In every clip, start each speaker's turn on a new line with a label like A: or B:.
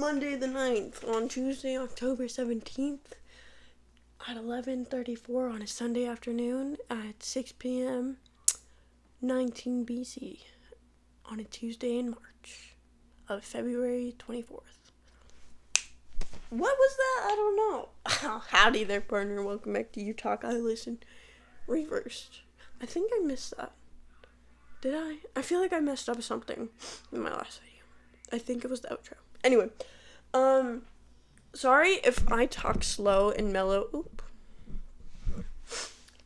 A: Monday the 9th, on Tuesday, October 17th, at 11:34 on a Sunday afternoon at 6 p.m. 19 BC on a Tuesday in March of February 24th. What was that? I don't know. Howdy there, partner. Welcome back to You Talk, I Listen. Reversed. I think I missed that. Did I? I feel like I messed up something in my last video. I think it was the outro. Anyway, sorry if I talk slow and mellow. Oop.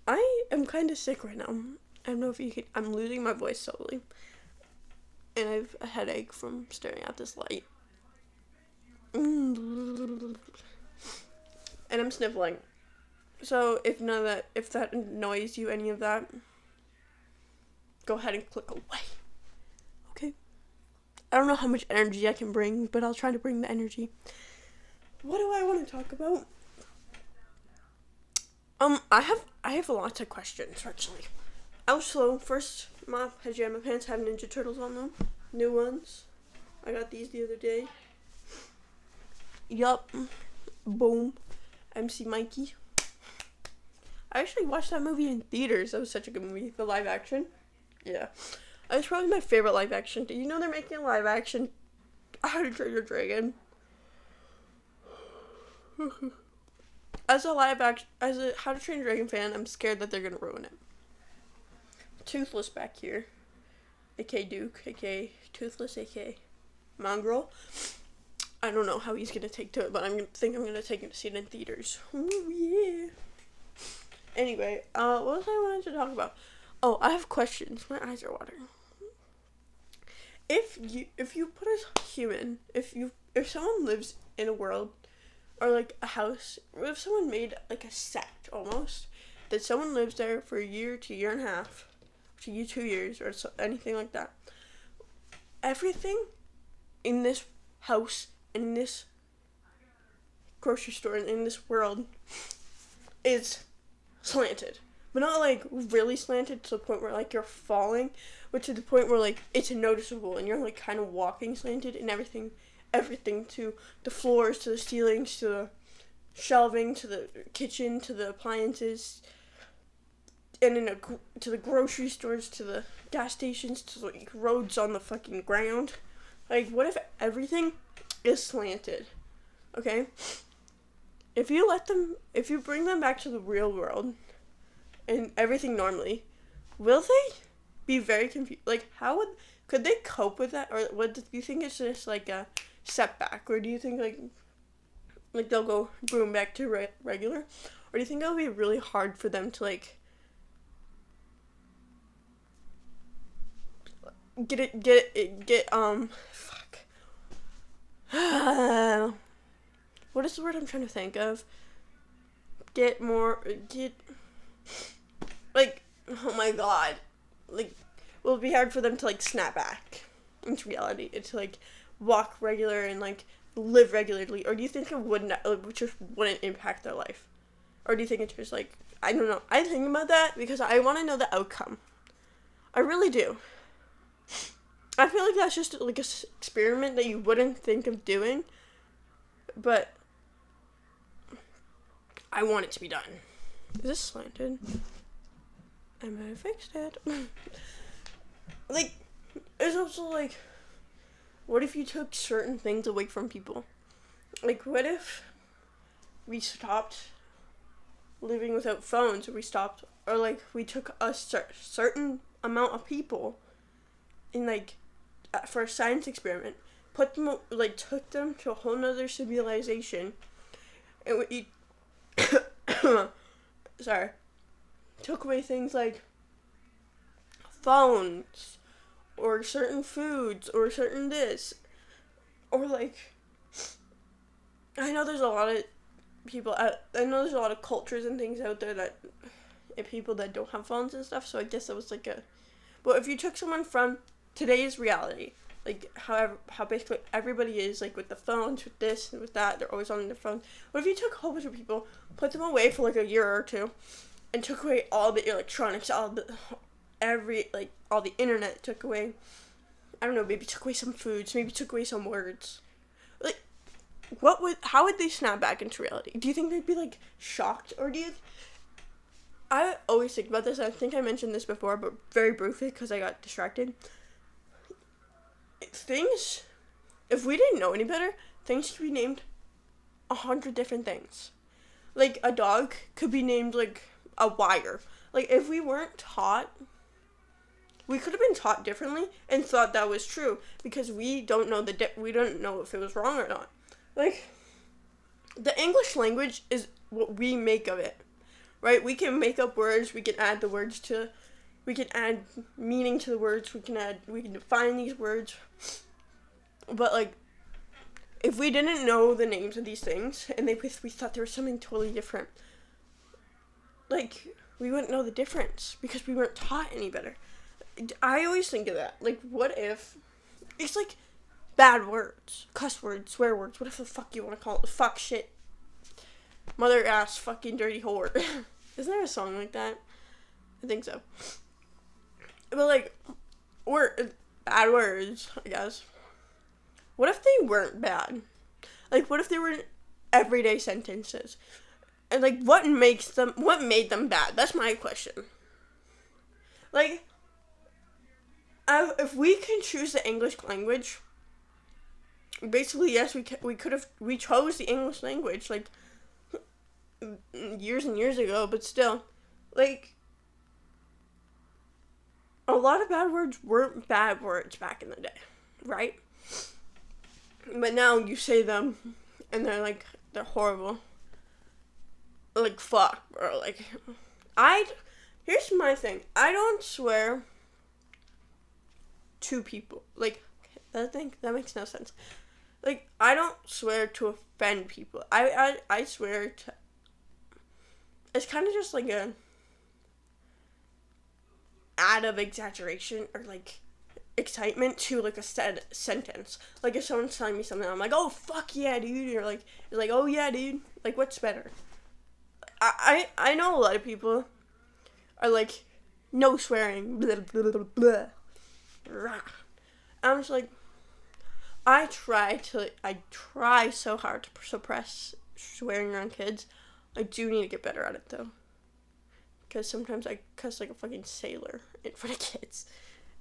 A: I am kind of sick right now. I don't know if you can. I'm losing my voice slowly. And I have a headache from staring at this light. And I'm sniffling. So if that annoys you, any of that, go ahead and click away. Okay? I don't know how much energy I can bring, but I'll try to bring the energy. What do I want to talk about? I have lots of questions, actually. Also, first, my pajama pants have Ninja Turtles on them. New ones. I got these the other day. Yup. Boom. MC Mikey. I actually watched that movie in theaters. That was such a good movie. The live action. Yeah. It's probably my favorite live action. Did you know they're making a live action How to Train Your Dragon? As a How to Train Your Dragon fan, I'm scared that they're gonna ruin it. Toothless back here. A.K. Duke. A.K. Toothless. A.K. Mongrel. I don't know how he's gonna take to it, but I'm gonna take him to see it in theaters. Ooh, yeah. Anyway, what was I wanting to talk about? Oh, I have questions. My eyes are watering. If you put a human, if someone lives in a world, or like a house, or if someone made like a set almost, that someone lives there for a year to year and a half, to 2 years, or anything like that, everything in this house, in this grocery store, in this world, is slanted. But not like really slanted to the point where like you're falling, but to the point where like it's noticeable and you're like kind of walking slanted, and everything to the floors, to the ceilings, to the shelving, to the kitchen, to the appliances, and to the grocery stores, to the gas stations, to like roads on the fucking ground. Like, what if everything is slanted? Okay? If you bring them back to the real world and everything normally, will they be very confused? Like, could they cope with that? Or do you think it's just like a setback? Or do you think like they'll go boom back to regular? Or do you think it'll be really hard for them to like what is the word I'm trying to think of? Like, oh my god. Like, will it be hard for them to like snap back into reality? It's like walk regular and like live regularly? Or do you think it just wouldn't impact their life? Or do you think it's just like, I don't know. I think about that because I want to know the outcome. I really do. I feel like that's just like an experiment that you wouldn't think of doing, but I want it to be done. Is this slanted? I might have fixed it. Like, it's also like, what if you took certain things away from people? Like, what if we stopped living without phones, or like we took a certain amount of people and like for a science experiment, took them to a whole nother civilization, and we took away things like phones, or certain foods, or certain this, or like, I know there's a lot of cultures and things out there that, people that don't have phones and stuff, so I guess that was like but if you took someone from today's reality, like how basically everybody is, like with the phones, with this and with that, they're always on their phone. What if you took a whole bunch of people, put them away for like a year or two, and took away all the electronics, all the internet, took away, I don't know, maybe took away some foods, maybe took away some words. Like, how would they snap back into reality? Do you think they'd be like shocked, or I always think about this. I think I mentioned this before, but very briefly because I got distracted. Things, if we didn't know any better, things could be named 100 different things. Like a dog could be named like a wire. Like if we weren't taught, we could have been taught differently and thought that was true because we don't know we don't know if it was wrong or not. Like the English language is what we make of it, right? We can make up words. We can add we can add meaning to the words. We can define these words. But like, if we didn't know the names of these things and we thought there was something totally different, like we wouldn't know the difference because we weren't taught any better. I always think of that. Like, what if it's like bad words, cuss words, swear words, whatever the fuck you want to call it, fuck, shit, mother ass, fucking dirty whore. Isn't there a song like that? I think so. But like, bad words, I guess. What if they weren't bad? Like, what if they were everyday sentences? And like, what made them bad? That's my question. Like, if we can choose the English language, basically, yes, we chose the English language, like, years and years ago, but still, like, a lot of bad words weren't bad words back in the day, right? But now you say them, and they're horrible. Like, fuck, bro, like, here's my thing, I don't swear to people, like, that makes no sense. Like, I don't swear to offend people. I swear to, it's kind of just like a add of exaggeration or like excitement to like a sentence. Like if someone's telling me something, I'm like, oh fuck yeah, dude. You're like, oh yeah, dude. Like, what's better? I know a lot of people are like, no swearing, blah, blah, blah, blah. I'm just like, I try so hard to suppress swearing around kids. I do need to get better at it though, because sometimes I cuss like a fucking sailor in front of kids,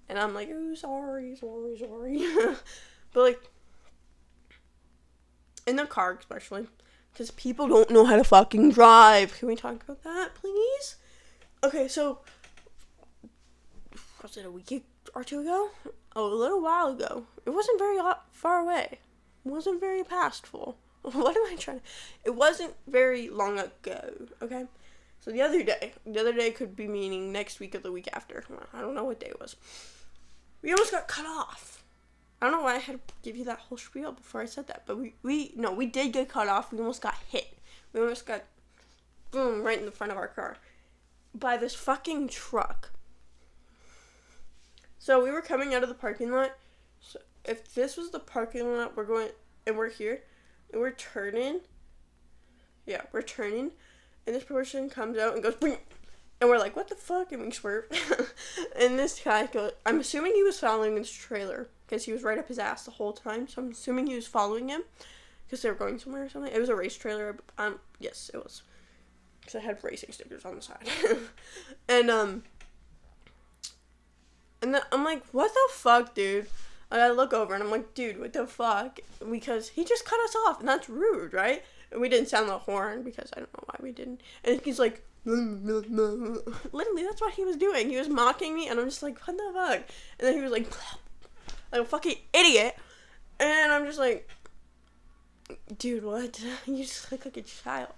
A: and I'm like, oh, sorry. But like, in the car especially, because people don't know how to fucking drive. Can we talk about that, please? Okay, so, was it a week or two ago? Oh, a little while ago. It wasn't very far away. It wasn't very pastful. What am I trying to... It wasn't very long ago, okay? So the other day could be meaning next week or the week after. I don't know what day it was. We almost got cut off. I don't know why I had to give you that whole spiel before I said that, but we did get cut off. We almost got hit. We almost got, boom, right in the front of our car by this fucking truck. So we were coming out of the parking lot. So if this was the parking lot, we're here, and we're turning. Yeah, we're turning, and this person comes out and goes, boom, and we're like, what the fuck? And we swerve. And this guy goes, I'm assuming he was following this trailer, because he was right up his ass the whole time, so I'm assuming he was following him, because they were going somewhere or something. It was a race trailer. Yes, it was. Because I had racing stickers on the side. And then I'm like, what the fuck, dude? And I look over and I'm like, dude, what the fuck? Because he just cut us off, and that's rude, right? And we didn't sound the horn because I don't know why we didn't. And he's like, literally, that's what he was doing. He was mocking me, and I'm just like, what the fuck? And then he was like a fucking idiot. And I'm just like, dude, what? You just look like a child.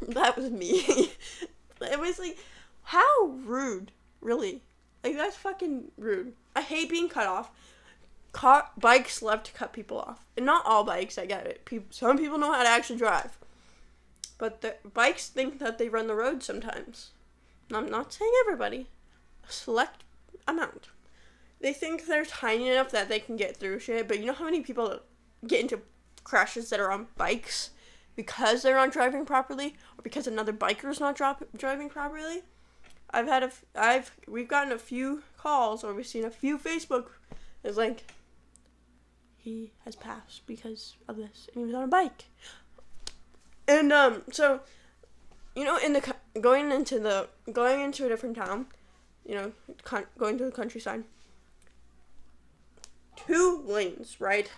A: That was me. It was like, how rude. Really. Like, that's fucking rude. I hate being cut off. Bikes love to cut people off. And not all bikes, I get it. Some people know how to actually drive. But the bikes think that they run the road sometimes. And I'm not saying everybody. A select amount. They think they're tiny enough that they can get through shit. But you know how many people get into crashes that are on bikes because they're not driving properly? Or because another biker's not driving properly? We've gotten a few calls, or we've seen a few Facebook. It's like, he has passed because of this, and he was on a bike. And so, going into a different town, going to the countryside. 2 lanes, right?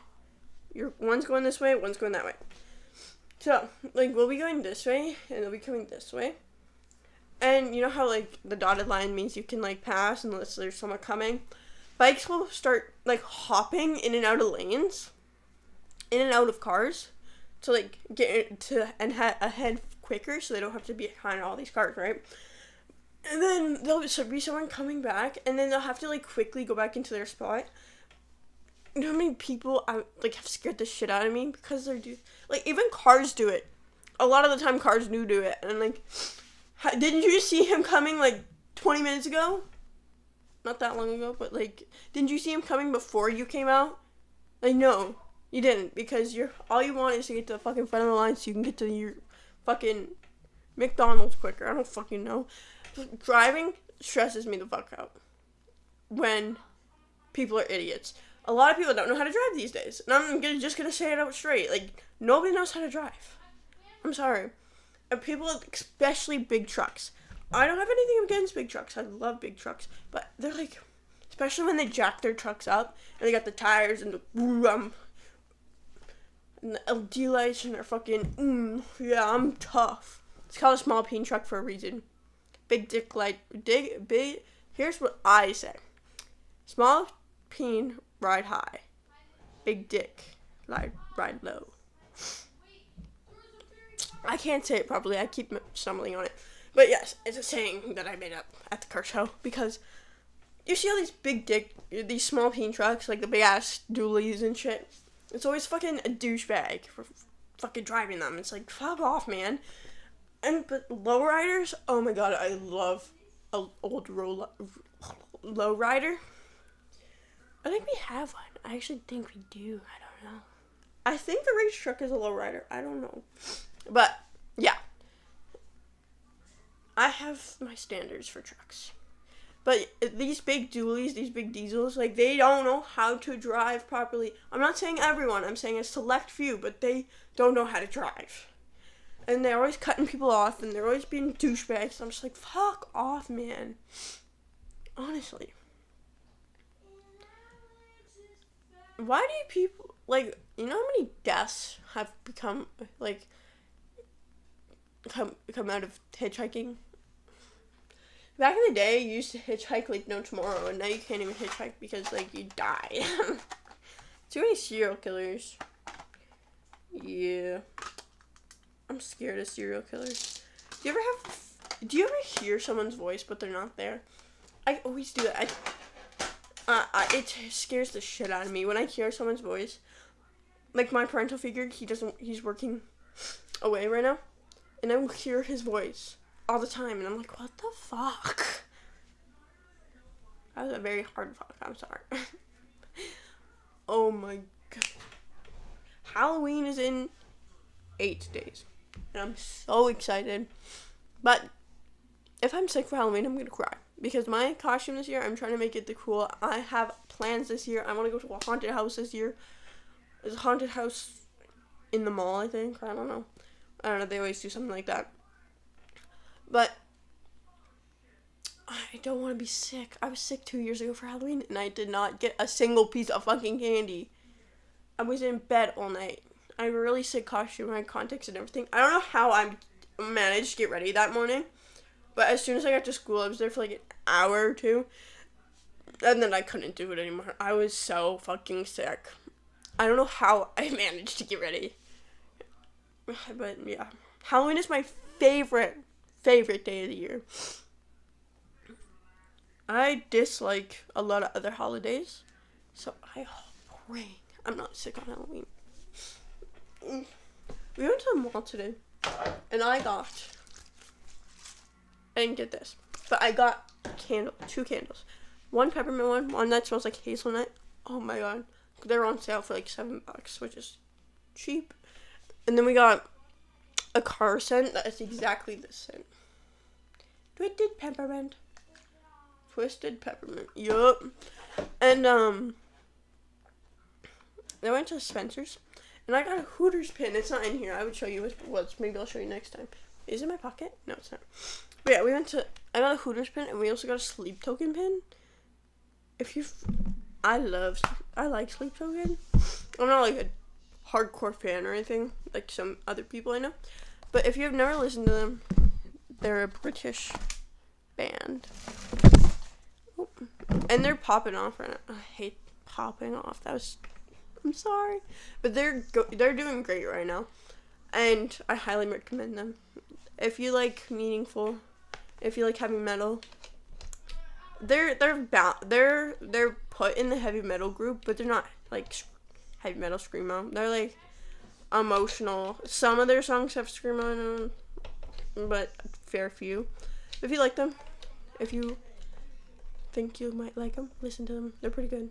A: One's going this way, one's going that way. So, we'll be going this way, and they'll be coming this way. And you know how, the dotted line means you can, pass unless there's someone coming? Bikes will start, hopping in and out of lanes, in and out of cars, to, get to and ahead quicker, so they don't have to be behind all these cars, right? And then there'll be someone coming back, and then they'll have to, quickly go back into their spot. You know how many people, have scared the shit out of me because they're even cars do it. A lot of the time, cars do it, and, didn't you see him coming, 20 minutes ago? Not that long ago, but, didn't you see him coming before you came out? No, you didn't, because all you want is to get to the fucking front of the line so you can get to your fucking McDonald's quicker. I don't fucking know. Driving stresses me the fuck out when people are idiots. A lot of people don't know how to drive these days, and I'm just gonna say it out straight. Nobody knows how to drive. I'm sorry. And people, especially big trucks. I don't have anything against big trucks. I love big trucks. But they're especially when they jack their trucks up and they got the tires and the and the LED lights and they're fucking, yeah, I'm tough. It's called a small peen truck for a reason. Big dick light, big, here's what I say. Small peen, ride high. Big dick, ride low. I can't say it properly. I keep stumbling on it. But yes, it's a saying that I made up at the car show because you see all these small peen trucks, the big ass dualies and shit. It's always fucking a douchebag for fucking driving them. It's fuck off, man. But lowriders, oh my god, I love an old lowrider. I think we have one. I actually think we do. I don't know. I think the race truck is a lowrider. I don't know. But, yeah. I have my standards for trucks. But these big dualies, these big diesels, they don't know how to drive properly. I'm not saying everyone. I'm saying a select few, but they don't know how to drive. And they're always cutting people off, and they're always being douchebags. I'm just fuck off, man. Honestly. Why do people, you know how many deaths have become, come out of hitchhiking? Back in the day, you used to hitchhike no tomorrow, and now you can't even hitchhike because, you die. Too many serial killers. Yeah. I'm scared of serial killers. Do you ever hear someone's voice, but they're not there? I always do that. It scares the shit out of me when I hear someone's voice. My parental figure, he's working away right now, and I will hear his voice all the time, and I'm what the fuck? That was a very hard fuck, I'm sorry. Oh my god. Halloween is in 8 days, and I'm so excited, but if I'm sick for Halloween, I'm gonna cry. Because my costume this year, I'm trying to make it the cool. I have plans this year. I want to go to a haunted house this year. There's a haunted house in the mall, I think. I don't know. They always do something like that. But I don't want to be sick. I was sick 2 years ago for Halloween, and I did not get a single piece of fucking candy. I was in bed all night. I have a really sick costume. I had contacts and everything. I don't know how I managed to get ready that morning. But as soon as I got to school, I was there for an hour or two. And then I couldn't do it anymore. I was so fucking sick. I don't know how I managed to get ready. But yeah. Halloween is my favorite day of the year. I dislike a lot of other holidays. So I pray I'm not sick on Halloween. We went to the mall today. And I didn't get this, but I got 2 candles. One peppermint one that smells like hazelnut. Oh my god. They're on sale for $7, which is cheap. And then we got a car scent that is exactly the scent. Twisted peppermint. Yup. And I went to Spencer's, and I got a Hooters pin. It's not in here. I would show you what it was. Maybe I'll show you next time. Is it in my pocket? No, it's not. But yeah, I got a Hooters pin, and we also got a Sleep Token pin. I like Sleep Token. I'm not like a hardcore fan or anything, like some other people I know. But if you've never listened to them, they're a British band. Oh. And they're popping off right now. I hate popping off. I'm sorry. But they're doing great right now. And I highly recommend them. If you like meaningful, if you like heavy metal, they're put in the heavy metal group, but they're not like heavy metal screamo. They're like emotional. Some of their songs have screamo in them, but fair few. If you like them, if you think you might like them, listen to them. They're pretty good.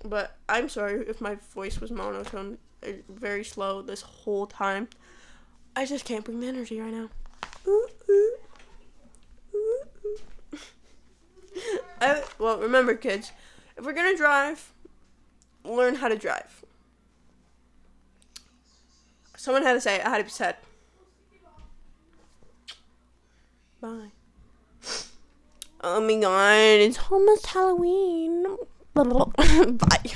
A: But I'm sorry if my voice was monotone, very slow this whole time. I just can't bring the energy right now. Ooh, ooh. Ooh, ooh. Well, remember, kids, if we're gonna drive, learn how to drive. Someone had to say it. I had to be said. Bye. Oh my god, it's almost Halloween. Bye.